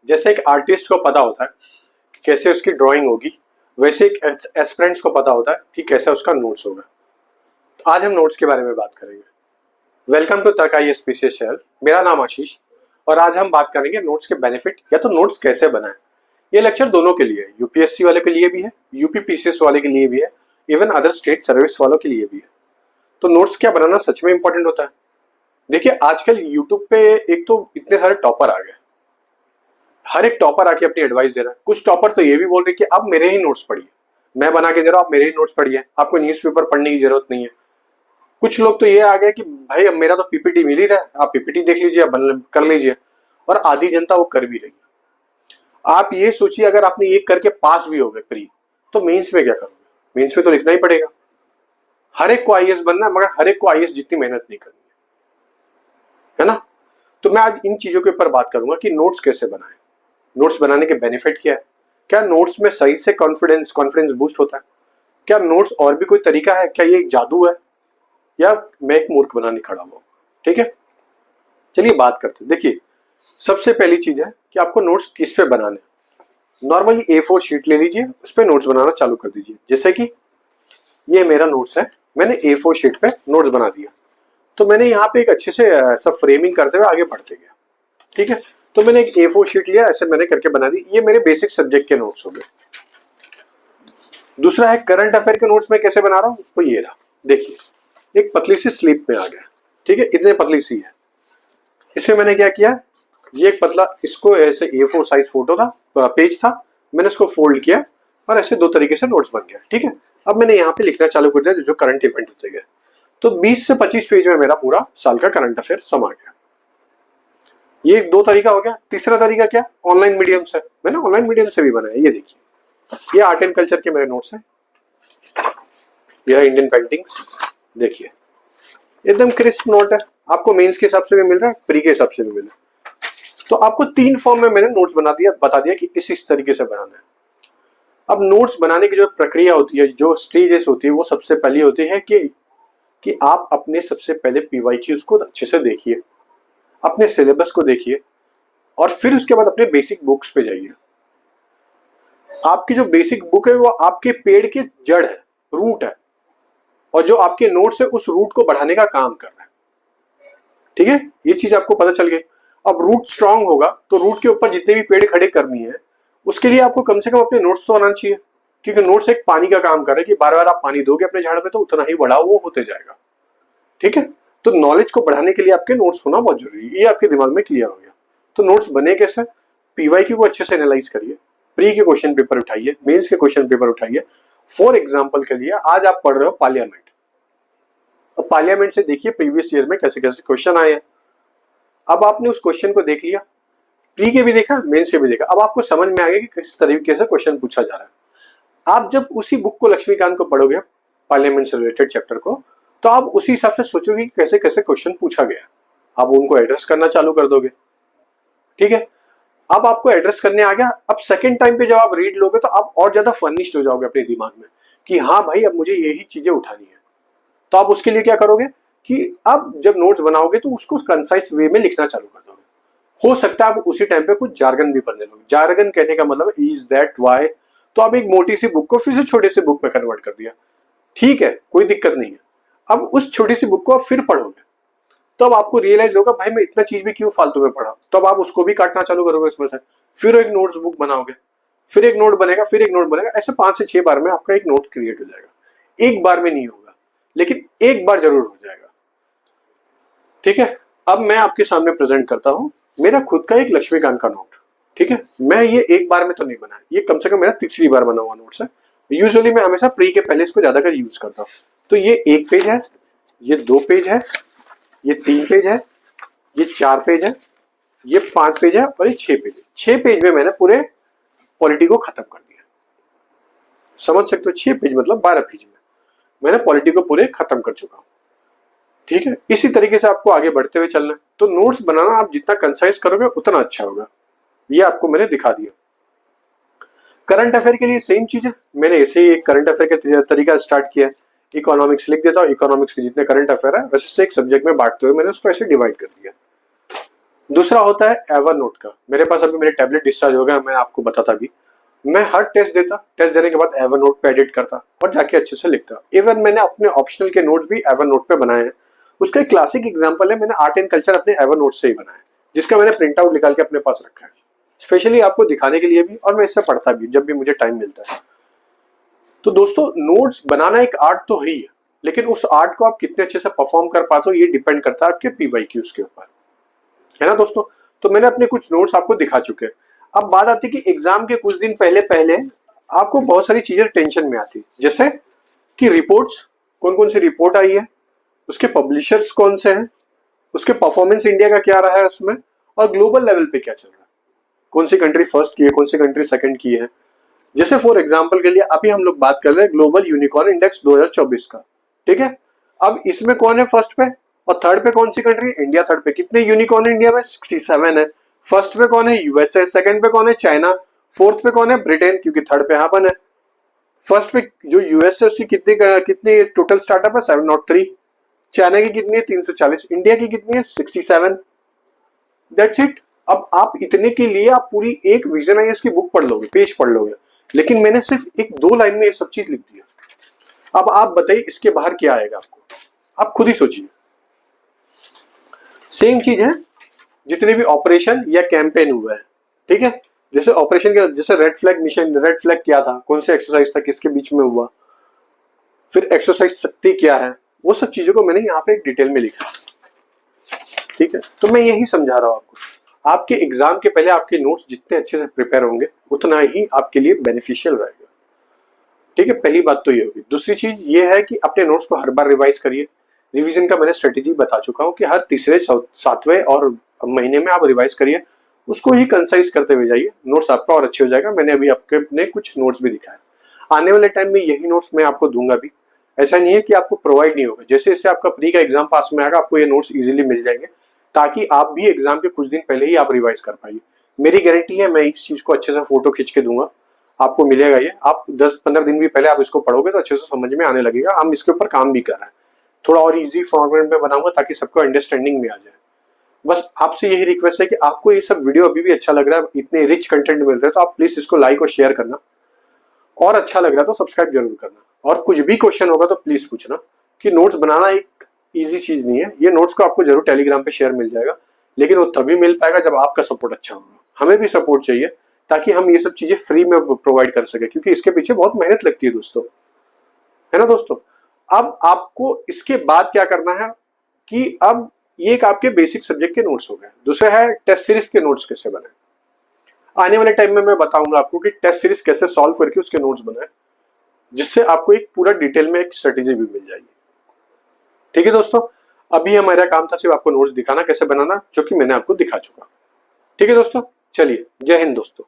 जैसे एक आर्टिस्ट को पता होता है कि कैसे उसकी ड्राइंग होगी, वैसे एक एस्पिरेंट्स को पता होता है कि कैसे उसका नोट्स होगा। तो आज हम नोट्स के बारे में बात करेंगे। वेलकम टू तर्क IAS PCS चैनल। मेरा नाम आशीष और आज हम बात करेंगे नोट्स के बेनिफिट या तो नोट्स कैसे बनाएं। ये लेक्चर दोनों के लिए है, यूपीएससी वाले के लिए भी है, यूपी PCS वाले के लिए भी है, इवन अदर स्टेट सर्विस वालों के लिए भी है। तो नोट्स क्या बनाना सच में इंपॉर्टेंट होता है। देखिए आजकल यूट्यूब पे एक तो इतने सारे टॉपर आ गए, हर एक टॉपर आके अपनी एडवाइस दे रहा है। कुछ टॉपर तो ये भी बोल रहे कि आप मेरे ही नोट्स पढ़िए, मैं बना के दे रहा हूँ, आप मेरे ही नोट्स पढ़िए, आपको न्यूज़पेपर पढ़ने की जरूरत नहीं है। कुछ लोग तो ये आ गए कि भाई अब मेरा तो पीपीटी मिल ही रहा है, आप पीपीटी देख लीजिए, कर लीजिए। और आधी जनता वो कर भी रही है। आप ये सोचिए अगर आपने ये करके पास भी हो गए प्री, तो मेंस में क्या करोगे? मेंस में तो लिखना ही पड़ेगा। हर एक को आईएएस बनना है, मगर हर एक को आईएएस जितनी मेहनत नहीं करनी है ना। तो मैं आज इन चीजों के ऊपर बात करूंगा कि नोट्स कैसे बनाएं, नोट्स बनाने के बेनिफिट क्या है, क्या नोट्स में सही से कॉन्फिडेंस बूस्ट होता है, क्या नोट्स और भी कोई तरीका है, क्या ये एक जादू है या मैं एक मूर्ख बनाने खड़ा हुआ। ठीक है, चलिए बात करते हैं। देखिए सबसे पहली चीज है कि आपको नोट्स किस पे बनाने। नॉर्मली A4 शीट ले लीजिए, उस पे नोट्स बनाना चालू कर दीजिए। जैसे कि ये मेरा नोट्स है, मैंने A4 शीट पे नोट्स बना दिया। तो मैंने यहाँ पे एक अच्छे से सब फ्रेमिंग करते हुए आगे बढ़ते गया। ठीक है, तो मैंने एक A4 शीट लिया, ऐसे मैंने करके बना दी। ये मेरे बेसिक सब्जेक्ट के नोट्स हो गए। दूसरा है करंट अफेयर के नोट्स में कैसे बना रहा हूँ, तो ये रहा। देखिए एक पतली सी स्लिप में आ गया। ठीक है, इतने पतली सी है। इसमें मैंने क्या किया, ये एक पतला, इसको ऐसे A4 साइज फोटो था, पेज था, मैंने इसको फोल्ड किया और ऐसे दो तरीके से नोट्स बन गया। ठीक है, अब मैंने यहाँ पे लिखना चालू कर दिया जो करंट इवेंट होते गए। तो 20 से 25 पेज में मेरा पूरा साल का करंट अफेयर समा गया। ये दो तरीका हो गया। तीसरा तरीका क्या, ऑनलाइन मीडियम से। मैंने ऑनलाइन मीडियम से भी बनाया। ये देखिए, ये आर्ट एंड कल्चर के मेरे नोट्स हैं। ये इंडियन पेंटिंग्स, देखिए एकदम क्रिस्प नोट है। आपको मेंस के हिसाब से भी मिल रहा है, प्री के हिसाब से भी मिल रहा है। तो आपको 3 फॉर्म में मैंने नोट्स बता दिया कि इस तरीके से बनाना है। अब नोट्स बनाने की जो प्रक्रिया होती है, जो स्टेजेस होती है, वो सबसे पहली होती है कि आप अपने सबसे पहले PYQs को अच्छे से देखिए, अपने सिलेबस को देखिए और फिर उसके बाद अपने बेसिक बुक्स पे जाइए। आपकी जो बेसिक बुक है वो आपके पेड़ के जड़ है, रूट है, और जो आपके नोट्स है उस रूट को बढ़ाने का काम कर रहा है। ठीक है, ये चीज आपको पता चल गई। अब रूट स्ट्रांग होगा तो रूट के ऊपर जितने भी पेड़ खड़े करनी है, उसके लिए आपको कम से कम अपने नोट्स तो बनाना चाहिए। क्योंकि नोट्स एक पानी का काम कर रहे हैं कि बार बार आप पानी दोगे अपने झाड़ पे तो उतना ही बड़ा वो होते जाएगा। ठीक है, तो नॉलेज को बढ़ाने के लिए आपके नोट्स होना बहुत जरूरी है। ये आपके दिमाग में क्लियर हो गया। तो नोट्स बने कैसे, PYQ को अच्छे से एनालाइज करिए, प्री के क्वेश्चन पेपर उठाइए, मेंस के क्वेश्चन पेपर उठाइए। फॉर एग्जाम्पल के लिए आज आप पढ़ रहे हो पार्लियामेंट, अब पार्लियामेंट से देखिए प्रीवियस ईयर में कैसे कैसे क्वेश्चन आए हैं। अब आपने उस क्वेश्चन को देख लिया, प्री के भी देखा, मेंस के भी देखा। अब आपको समझ में आ गया कि किस तरीके से क्वेश्चन पूछा जा रहा है। आप जब उसी बुक को, लक्ष्मीकांत को पढ़ोगे, पार्लियामेंट से रिलेटेड चैप्टर को, तो आप उसी हिसाब से सोचोगे कैसे कैसे क्वेश्चन पूछा गया। आप उनको एड्रेस करना चालू कर दोगे। ठीक है, अब आपको एड्रेस करने आ गया। अब सेकंड टाइम पे जब आप रीड लोगे तो आप और ज्यादा फर्निश्ड हो जाओगे अपने दिमाग में कि हाँ भाई अब मुझे यही चीजें उठानी है। तो आप उसके लिए क्या करोगे कि अब जब नोट्स बनाओगे तो उसको कंसाइज वे में लिखना चालू कर दोगे। हो सकता है आप उसी टाइम पे कुछ जार्गन भी पढ़ने लोगे। जार्गन कहने का मतलब इज दैट वाई, तो आप एक मोटी सी बुक को फिर से छोटे से बुक में कन्वर्ट कर दिया। ठीक है, कोई दिक्कत नहीं है। अब उस छोटी सी बुक को आप फिर पढ़ोगे तो अब आपको रियलाइज होगा भाई मैं इतना चीज भी क्यों फालतू में पढ़ा। तो अब आप उसको भी काटना चालू करोगे इसमें से, फिर एक नोट्स बुक बनाओगे, फिर एक नोट बनेगा, फिर एक नोट बनेगा। ऐसे 5 से 6 बार में आपका एक नोट क्रिएट हो जाएगा। एक बार में नहीं होगा, लेकिन एक बार जरूर हो जाएगा। ठीक है, अब मैं आपके सामने प्रेजेंट करता हूं मेरा खुद का एक लक्ष्मीकांत का नोट। ठीक है, मैं ये एक बार में तो नहीं बनाया, ये कम से कम मेरा तीसरी बार बना हुआ नोट्स है। यूजुअली मैं हमेशा प्री के पहले इसको ज्यादातर यूज करता हूँ। तो ये 1 पेज है, ये 2 पेज है, ये 3 पेज है, ये 4 पेज है, ये 5 पेज है और ये 6 पेज है। 6 पेज में मैंने पूरे पॉलिटी को खत्म कर दिया। समझ सकते हो, 6 पेज मतलब 12 पेज में मैंने पॉलिटी को पूरे खत्म कर चुका हूं। ठीक है, इसी तरीके से आपको आगे बढ़ते हुए चलना है। तो नोट्स बनाना आप जितना कंसाइज करोगे उतना अच्छा होगा। ये आपको मैंने दिखा दिया। करंट अफेयर के लिए सेम चीज है। मैंने ऐसे ही एक करंट अफेयर का तरीका स्टार्ट किया है। इकोनॉमिक्स लिख देता हूँ, इकोनॉमिक्स के जितने करंट अफेयर है वैसे से एक सब्जेक्ट में बांटते हुए मैंने उसको ऐसे डिवाइड कर दिया। दूसरा होता है एवरनोट का। मेरे पास अभी मेरे टैबलेट डिस्चार्ज हो गया, मैं आपको बताता भी, मैं हर टेस्ट देता, टेस्ट देने के बाद एवरनोट पे एडिट करता और जाके अच्छे से लिखता। इवन मैंने अपने ऑप्शनल के नोट्स भी एवरनोट पे बनाए हैं। उसका एक क्लासिक एग्जांपल है, मैंने आर्ट एंड कल्चर अपने एवरनोट से ही बनाया, जिसका मैंने प्रिंट आउट निकाल के अपने पास रखा है, स्पेशली आपको दिखाने के लिए भी, और मैं इससे पढ़ता भी जब भी मुझे टाइम मिलता है। तो दोस्तों, नोट्स बनाना एक आर्ट तो है ही, लेकिन उस आर्ट को आप कितने अच्छे से परफॉर्म कर पाते हो ये डिपेंड करता है आपके पीवाईक्यूज के ऊपर, है ना दोस्तों। तो मैंने अपने कुछ नोट्स आपको दिखा चुके हैं। अब बात आती है कि एग्जाम के कुछ दिन पहले पहले आपको बहुत सारी चीजें टेंशन में आती, जैसे कि रिपोर्ट्स, कौन कौन सी रिपोर्ट आई है, उसके पब्लिशर्स कौन से हैं, उसके परफॉर्मेंस इंडिया का क्या रहा है उसमें, और ग्लोबल लेवल पे क्या चल रहा है, कौन सी कंट्री फर्स्ट की है, कौन सी कंट्री सेकंड की है। जैसे फॉर एग्जांपल के लिए अभी हम लोग बात कर रहे हैं ग्लोबल यूनिकॉर्न इंडेक्स 2024 का, ठीक है। अब इसमें कौन है फर्स्ट पे और थर्ड पे, कौन सी कंट्री? इंडिया थर्ड पे। कितने यूनिकॉर्न इंडिया में? 67 है। फर्स्ट पे कौन है? यूएसए। सेकंड पे कौन है? चाइना। फोर्थ पे कौन है? ब्रिटेन, क्योंकि थर्ड पे जापान है। फर्स्ट पे जो यूएस है उसकी कितनी टोटल स्टार्टअप है? 703। चाइना की कितनी है? 340। इंडिया की कितनी है? 67। That's it. अब आप इतने के लिए आप पूरी एक विजन आईएएस की बुक पढ़ लोगे, पेज पढ़ लोगे, लेकिन मैंने सिर्फ एक दो लाइन में ये सब चीज लिख दिया। अब आप बताइए इसके बाहर क्या आएगा आपको, आप खुद ही सोचिए। सेम चीज है जितने भी ऑपरेशन या कैंपेन हुआ है, ठीक है। जैसे ऑपरेशन के, जैसे red flag mission, red flag क्या था, कौन से एक्सरसाइज था, किसके बीच में हुआ, फिर एक्सरसाइज शक्ति क्या है, वो सब चीजों को मैंने यहाँ पे एक डिटेल में लिखा, ठीक है। तो मैं यही समझा रहा हूँ आपको, आपके एग्जाम के पहले आपके नोट्स जितने अच्छे से प्रिपेयर होंगे उतना ही आपके लिए बेनिफिशियल रहेगा, ठीक है। पहली बात तो ये होगी। दूसरी चीज ये है कि अपने नोट्स को हर बार रिवाइज करिए। रिवीजन का मैंने स्ट्रेटेजी बता चुका हूँ कि हर तीसरे सातवें और महीने में आप रिवाइज करिए, उसको ही कंसाइज करते हुए जाइए, नोट्स आपका और अच्छे हो जाएगा। मैंने अभी आपके अपने कुछ नोट्स भी दिखाए, आने वाले टाइम में यही नोट्स मैं आपको दूंगा भी। ऐसा नहीं है कि आपको प्रोवाइड नहीं होगा, जैसे जैसे आपका प्री का एग्जाम पास में आएगा आपको ये नोट्स इजीली मिल जाएंगे, ताकि आप भी एग्जाम के कुछ दिन पहले ही आप रिवाइज कर पाइए। मेरी गारंटी है, मैं इस चीज को अच्छे से फोटो खींच के दूंगा, आपको मिलेगा ये। आप 10-15 दिन भी पहले आप इसको पढ़ोगे तो अच्छे से समझ में आने लगेगा। हम इसके ऊपर काम भी कर रहे हैं, थोड़ा और इजी फॉर्मेट में बनाऊंगा ताकि सबको अंडरस्टैंडिंग में आ जाए। बस आपसे यही रिक्वेस्ट है कि आपको ये सब वीडियो अभी भी अच्छा लग रहा है, इतने रिच कंटेंट मिल रहे हैं, तो आप प्लीज इसको लाइक और शेयर करना, और अच्छा लग रहा है तो सब्सक्राइब जरूर करना। और कुछ भी क्वेश्चन होगा तो प्लीज पूछना, कि नोट्स बनाना एक इजी चीज नहीं है। ये नोट्स को आपको जरूर टेलीग्राम पे शेयर मिल जाएगा, लेकिन वो तभी मिल पाएगा जब आपका सपोर्ट अच्छा होगा। हमें भी सपोर्ट चाहिए ताकि हम ये सब चीजें फ्री में प्रोवाइड कर सके, क्योंकि इसके पीछे बहुत मेहनत लगती है दोस्तों, है ना दोस्तों। अब आपको इसके बाद क्या करना है कि अब ये एक आपके बेसिक सब्जेक्ट के नोट्स हो गए। दूसरा है टेस्ट सीरीज के नोट्स कैसे बनाए। आने वाले टाइम में मैं बताऊंगा आपको कि टेस्ट सीरीज कैसे सॉल्व करके उसके नोट्स बनाए, जिससे आपको एक पूरा डिटेल में एक स्ट्रेटेजी भी मिल जाएगी, ठीक है दोस्तों। अभी हमारा काम था सिर्फ आपको नोट्स दिखाना कैसे बनाना, जो कि मैंने आपको दिखा चुका, ठीक है दोस्तों। चलिए, जय हिंद दोस्तों।